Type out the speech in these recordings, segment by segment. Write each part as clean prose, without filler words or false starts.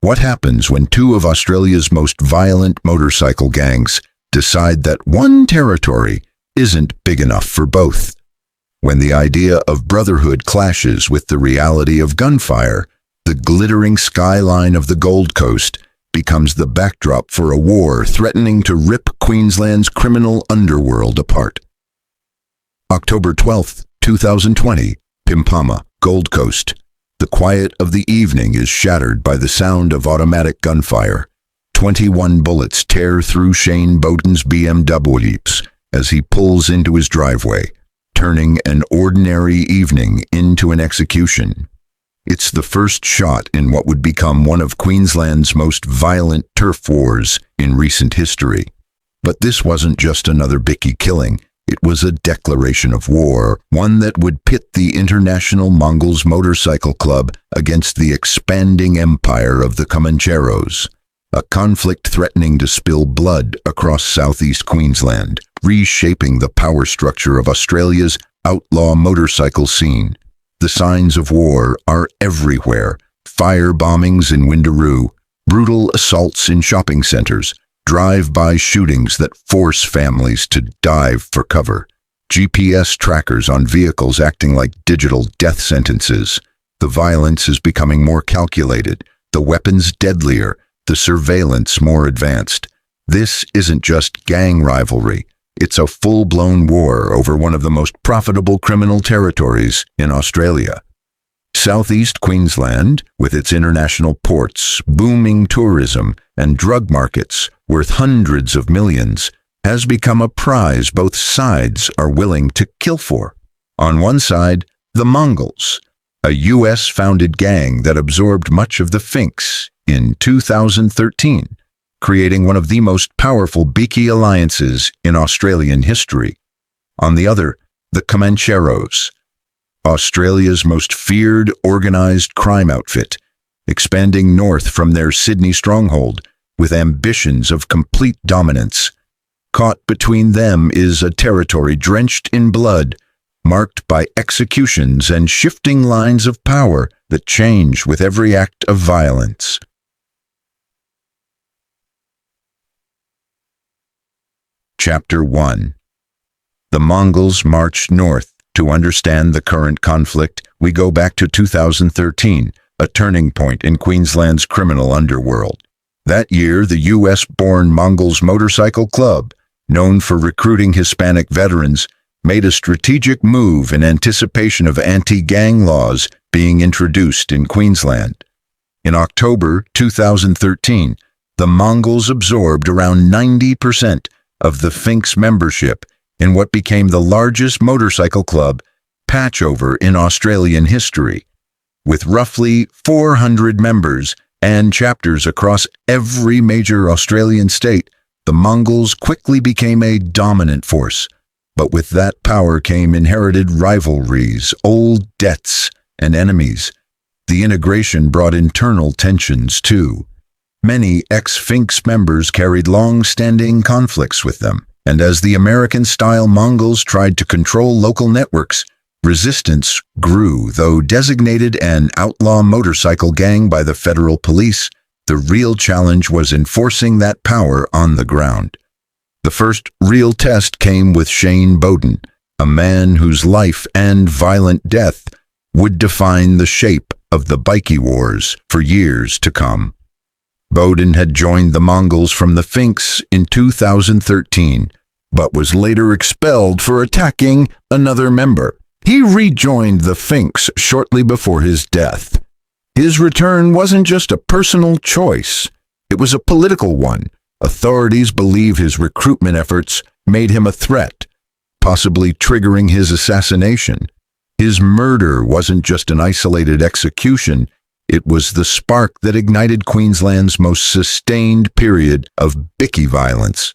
What happens when two of Australia's most violent motorcycle gangs decide that one territory isn't big enough for both? When the idea of brotherhood clashes with the reality of gunfire, the glittering skyline of the Gold Coast becomes the backdrop for a war threatening to rip Queensland's criminal underworld apart. October 12, 2020, Pimpama, Gold Coast. The quiet of the evening is shattered by the sound of automatic gunfire. 21 bullets tear through Shane Bowden's BMW as he pulls into his driveway, turning an ordinary evening into an execution. It's the first shot in what would become one of Queensland's most violent turf wars in recent history. But this wasn't just another Bikie killing. It was a declaration of war, one that would pit the International Mongols Motorcycle Club against the expanding empire of the Comancheros, a conflict threatening to spill blood across Southeast Queensland, reshaping the power structure of Australia's outlaw motorcycle scene. The signs of war are everywhere: fire bombings in Windaroo, brutal assaults in shopping centres, drive-by shootings that force families to dive for cover, GPS trackers on vehicles acting like digital death sentences. The violence is becoming more calculated, the weapons deadlier, the surveillance more advanced. This isn't just gang rivalry. It's a full-blown war over one of the most profitable criminal territories in Australia. Southeast Queensland, with its international ports, booming tourism, and drug markets worth hundreds of millions, has become a prize both sides are willing to kill for. On one side, the Mongols, a US-founded gang that absorbed much of the Finks in 2013, creating one of the most powerful Bikie alliances in Australian history. On the other, the Comancheros, Australia's most feared organised crime outfit, expanding north from their Sydney stronghold with ambitions of complete dominance. Caught between them is a territory drenched in blood, marked by executions and shifting lines of power that change with every act of violence. Chapter 1. The Mongols marched north. To understand the current conflict, we go back to 2013, a turning point in Queensland's criminal underworld. That year, the US-born Mongols Motorcycle Club, known for recruiting Hispanic veterans, made a strategic move in anticipation of anti-gang laws being introduced in Queensland. In October 2013, the Mongols absorbed around 90% of the Finks membership in what became the largest motorcycle club patchover in Australian history. With roughly 400 members and chapters across every major Australian state, the Mongols quickly became a dominant force. But with that power came inherited rivalries, old debts, and enemies. The integration brought internal tensions too. Many ex-Finks members carried long-standing conflicts with them, and as the American-style Mongols tried to control local networks, resistance grew. Though designated an outlaw motorcycle gang by the federal police, the real challenge was enforcing that power on the ground. The first real test came with Shane Bowden, a man whose life and violent death would define the shape of the Bikie Wars for years to come. Bowden had joined the Mongols from the Finks in 2013, but was later expelled for attacking another member. He rejoined the Finks shortly before his death. His return wasn't just a personal choice, it was a political one. Authorities believe his recruitment efforts made him a threat, possibly triggering his assassination. His murder wasn't just an isolated execution, it was the spark that ignited Queensland's most sustained period of Bikie violence.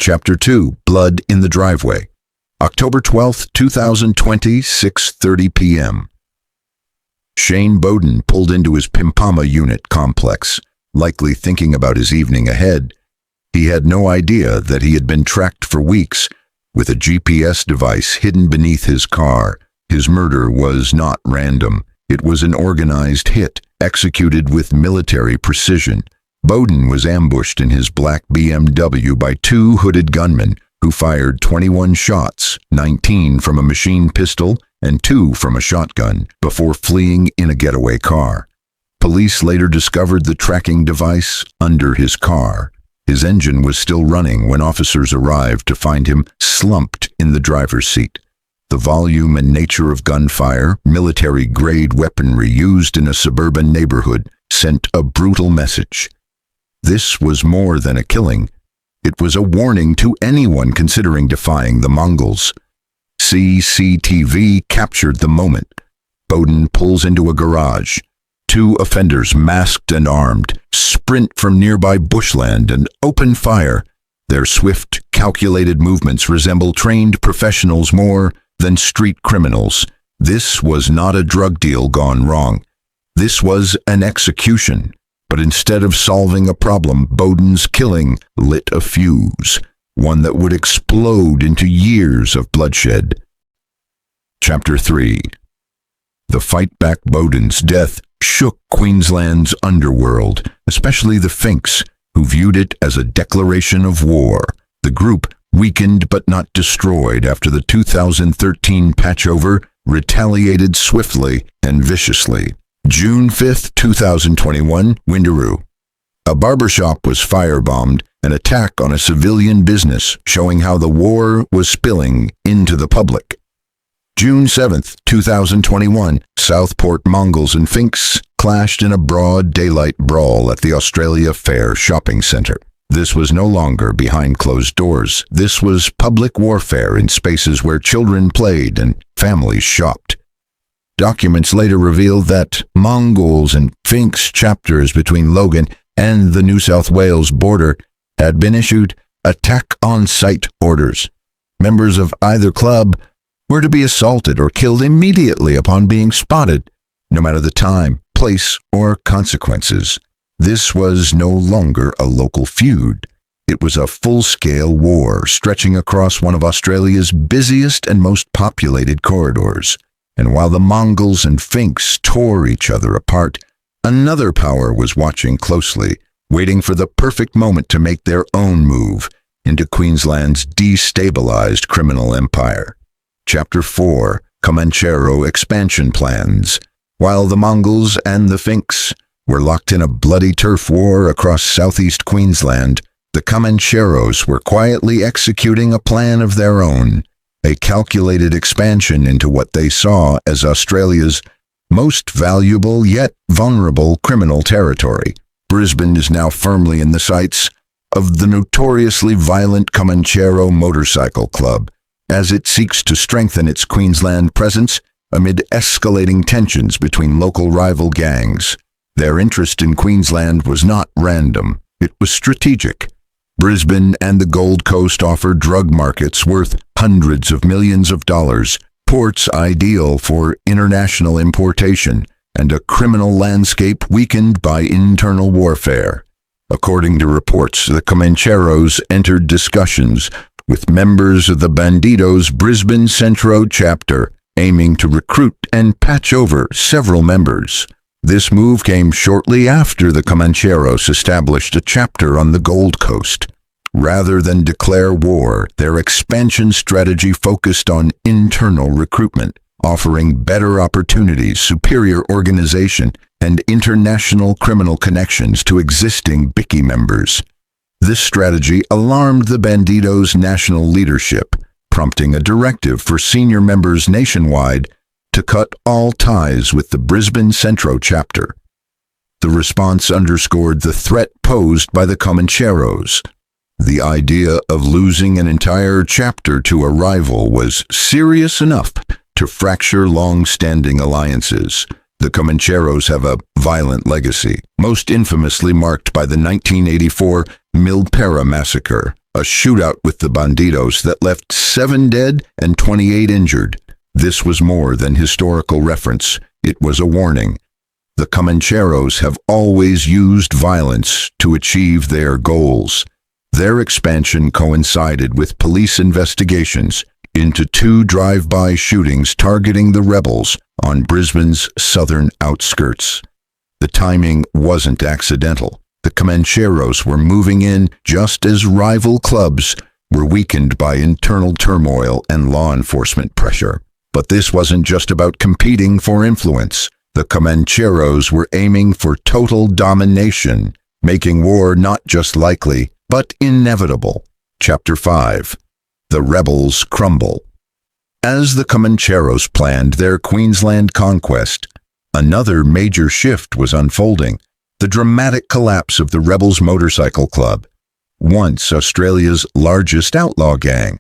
Chapter 2. Blood in the Driveway. October 12, 2020, 6:30 p.m. Shane Bowden pulled into his Pimpama unit complex, likely thinking about his evening ahead. He had no idea that he had been tracked for weeks with a GPS device hidden beneath his car. His murder was not random. It was an organized hit, executed with military precision. Bowden was ambushed in his black BMW by two hooded gunmen who fired 21 shots, 19 from a machine pistol and 2 from a shotgun, before fleeing in a getaway car. Police later discovered the tracking device under his car. His engine was still running when officers arrived to find him slumped in the driver's seat. The volume and nature of gunfire, military-grade weaponry used in a suburban neighborhood, sent a brutal message. This was more than a killing. It was a warning to anyone considering defying the Mongols. CCTV captured the moment. Bowden pulls into a garage. Two offenders, masked and armed, sprint from nearby bushland and open fire. Their swift, calculated movements resemble trained professionals more than street criminals. This was not a drug deal gone wrong. This was an execution. But instead of solving a problem, Bowden's killing lit a fuse, one that would explode into years of bloodshed. Chapter 3. The fight back. Bowden's death shook Queensland's underworld, especially the Finks, who viewed it as a declaration of war. The group, weakened but not destroyed after the 2013 patchover, retaliated swiftly and viciously. June 5, 2021, Windaroo. A barbershop was firebombed, an attack on a civilian business, showing how the war was spilling into the public. June 7, 2021, Southport Mongols and Finks clashed in a broad daylight brawl at the Australia Fair shopping centre. This was no longer behind closed doors. This was public warfare in spaces where children played and families shopped. Documents later revealed that Mongols and Finks chapters between Logan and the New South Wales border had been issued attack-on-site orders. Members of either club were to be assaulted or killed immediately upon being spotted, no matter the time, place, or consequences. This was no longer a local feud. It was a full-scale war stretching across one of Australia's busiest and most populated corridors. And while the Mongols and Finks tore each other apart, another power was watching closely, waiting for the perfect moment to make their own move into Queensland's destabilized criminal empire. Chapter 4. Comanchero Expansion Plans. While the Mongols and the Finks were locked in a bloody turf war across Southeast Queensland, the Comancheros were quietly executing a plan of their own. A calculated expansion into what they saw as Australia's most valuable yet vulnerable criminal territory. Brisbane is now firmly in the sights of the notoriously violent Comanchero Motorcycle Club, as it seeks to strengthen its Queensland presence amid escalating tensions between local rival gangs. Their interest in Queensland was not random, it was strategic. Brisbane and the Gold Coast offer drug markets worth hundreds of millions of dollars, ports ideal for international importation, and a criminal landscape weakened by internal warfare. According to reports, the Comancheros entered discussions with members of the Bandidos Brisbane Centro chapter, aiming to recruit and patch over several members. This move came shortly after the Comancheros established a chapter on the Gold Coast. Rather than declare war, their expansion strategy focused on internal recruitment, offering better opportunities, superior organization, and international criminal connections to existing Bikie members. This strategy alarmed the Bandidos' national leadership, prompting a directive for senior members nationwide to cut all ties with the Brisbane Centro chapter. The response underscored the threat posed by the Comancheros. The idea of losing an entire chapter to a rival was serious enough to fracture long-standing alliances. The Comancheros have a violent legacy, most infamously marked by the 1984 Milpera massacre, a shootout with the Bandidos that left 7 dead and 28 injured. This was more than historical reference, it was a warning. The Comancheros have always used violence to achieve their goals. Their expansion coincided with police investigations into 2 drive-by shootings targeting the rebels on Brisbane's southern outskirts. The timing wasn't accidental. The Comancheros were moving in just as rival clubs were weakened by internal turmoil and law enforcement pressure. But this wasn't just about competing for influence. The Comancheros were aiming for total domination, making war not just likely, but inevitable. Chapter 5. The Rebels Crumble. As the Comancheros planned their Queensland conquest, another major shift was unfolding: the dramatic collapse of the Rebels Motorcycle Club, once Australia's largest outlaw gang.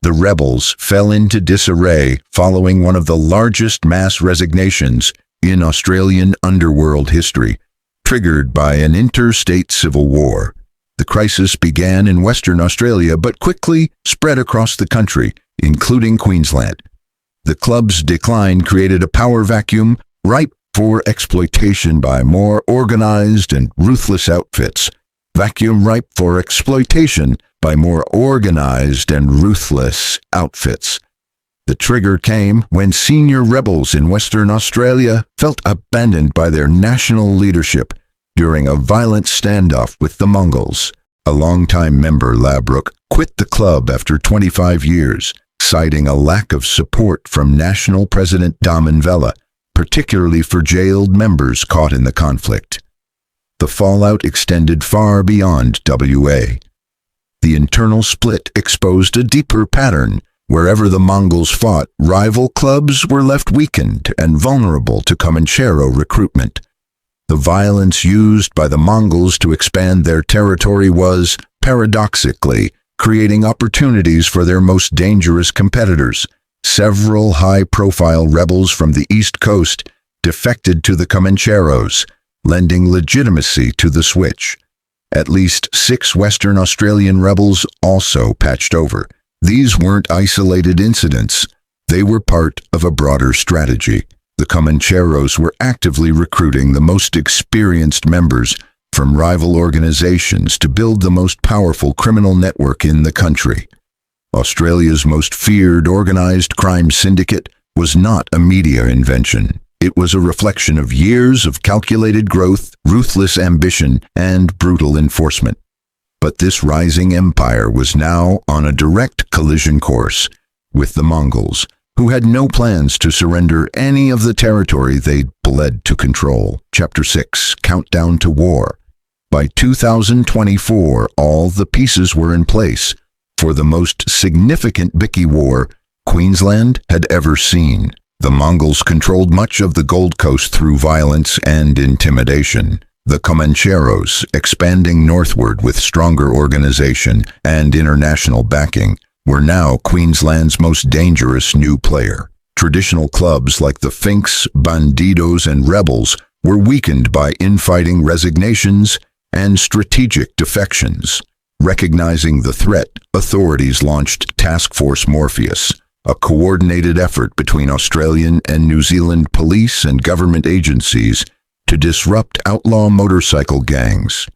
The Rebels fell into disarray following one of the largest mass resignations in Australian underworld history, triggered by an interstate civil war. The crisis began in Western Australia but quickly spread across the country, including Queensland. The club's decline created a power vacuum ripe for exploitation by more organized and ruthless outfits. Vacuum ripe for exploitation by more organized and ruthless outfits. The trigger came when senior rebels in Western Australia felt abandoned by their national leadership during a violent standoff with the Mongols. A longtime member, Labrook, quit the club after 25 years, citing a lack of support from National President Unveiling, particularly for jailed members caught in the conflict. The fallout extended far beyond WA. The internal split exposed a deeper pattern. Wherever the Mongols fought, rival clubs were left weakened and vulnerable to Comanchero recruitment. The violence used by the Mongols to expand their territory was, paradoxically, creating opportunities for their most dangerous competitors. Several high-profile rebels from the East Coast defected to the Comancheros, lending legitimacy to the switch. At least 6 Western Australian rebels also patched over. These weren't isolated incidents. They were part of a broader strategy. The Comancheros were actively recruiting the most experienced members from rival organizations to build the most powerful criminal network in the country. Australia's most feared organized crime syndicate was not a media invention. It was a reflection of years of calculated growth, ruthless ambition, and brutal enforcement. But this rising empire was now on a direct collision course with the Mongols, who had no plans to surrender any of the territory they'd bled to control. Chapter 6. Countdown to War. By 2024, all the pieces were in place for the most significant Bikie War Queensland had ever seen. The Mongols controlled much of the Gold Coast through violence and intimidation. The Comancheros, expanding northward with stronger organization and international backing, were now Queensland's most dangerous new player. Traditional clubs like the Finks, Bandidos, and Rebels were weakened by infighting resignations and strategic defections. Recognizing the threat, authorities launched Task Force Morpheus, a coordinated effort between Australian and New Zealand police and government agencies to disrupt outlaw motorcycle gangs.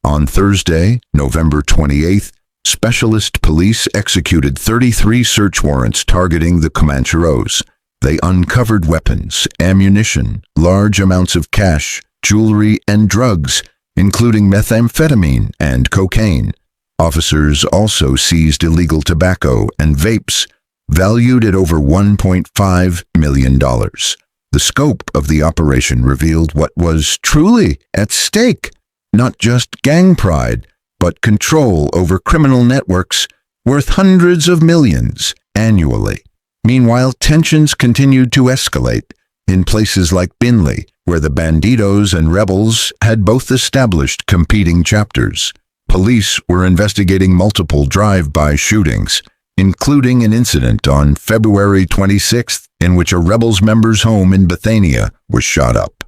On Thursday, November 28th, specialist police executed 33 search warrants targeting the Comancheros. They uncovered weapons, ammunition, large amounts of cash, jewelry, and drugs, including methamphetamine and cocaine. Officers also seized illegal tobacco and vapes, valued at over $1.5 million. The scope of the operation revealed what was truly at stake: not just gang pride, but control over criminal networks worth hundreds of millions annually. Meanwhile, tensions continued to escalate in places like Binley, where the Bandidos and Rebels had both established competing chapters. Police were investigating multiple drive-by shootings, including an incident on February 26th in which a Rebels member's home in Bethania was shot up.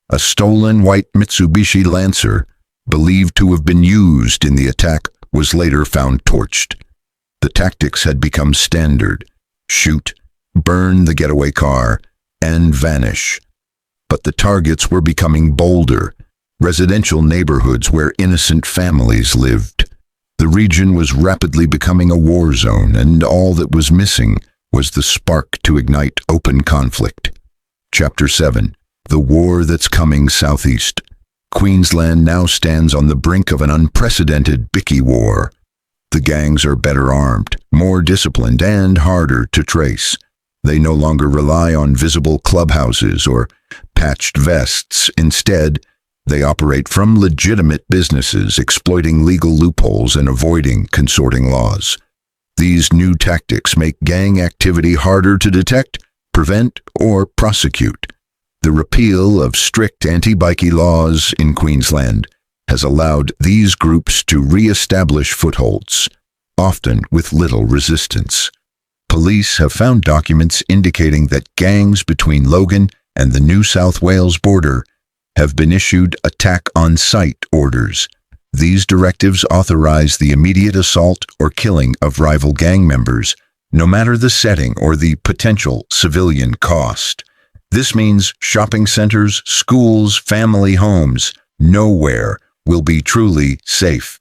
A stolen white Mitsubishi Lancer, believed to have been used in the attack, was later found torched. The tactics had become standard: shoot, burn the getaway car, and vanish. But the targets were becoming bolder: residential neighborhoods where innocent families lived. The region was rapidly becoming a war zone, and all that was missing was the spark to ignite open conflict. Chapter 7. The war that's coming southeast. Queensland now stands on the brink of an unprecedented Bikie War. The gangs are better armed, more disciplined, and harder to trace. They no longer rely on visible clubhouses or patched vests. Instead, they operate from legitimate businesses, exploiting legal loopholes and avoiding consorting laws. These new tactics make gang activity harder to detect, prevent, or prosecute. The repeal of strict anti-bikie laws in Queensland has allowed these groups to re-establish footholds, often with little resistance. Police have found documents indicating that gangs between Logan and the New South Wales border have been issued attack-on-site orders. These directives authorize the immediate assault or killing of rival gang members, no matter the setting or the potential civilian cost. This means shopping centers, schools, family homes, nowhere will be truly safe.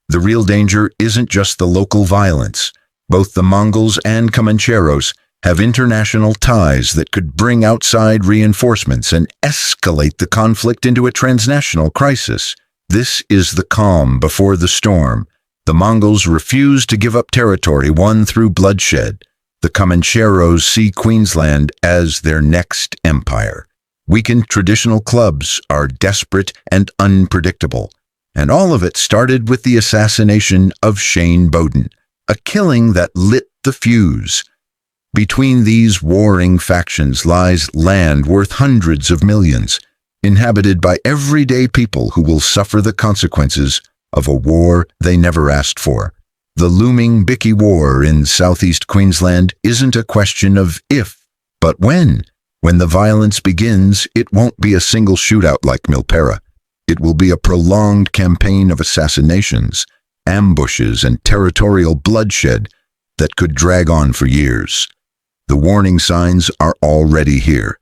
The real danger isn't just the local violence. Both the Mongols and Comancheros have international ties that could bring outside reinforcements and escalate the conflict into a transnational crisis. This is the calm before the storm. The Mongols refuse to give up territory won through bloodshed. The Comancheros see Queensland as their next empire. Weakened traditional clubs are desperate and unpredictable. And all of it started with the assassination of Shane Bowden, a killing that lit the fuse. Between these warring factions lies land worth hundreds of millions, inhabited by everyday people who will suffer the consequences of a war they never asked for. The looming Bikie War in Southeast Queensland isn't a question of if, but when. When the violence begins, it won't be a single shootout like Milpera. It will be a prolonged campaign of assassinations, ambushes, and territorial bloodshed that could drag on for years. The warning signs are already here.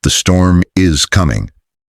The storm is coming.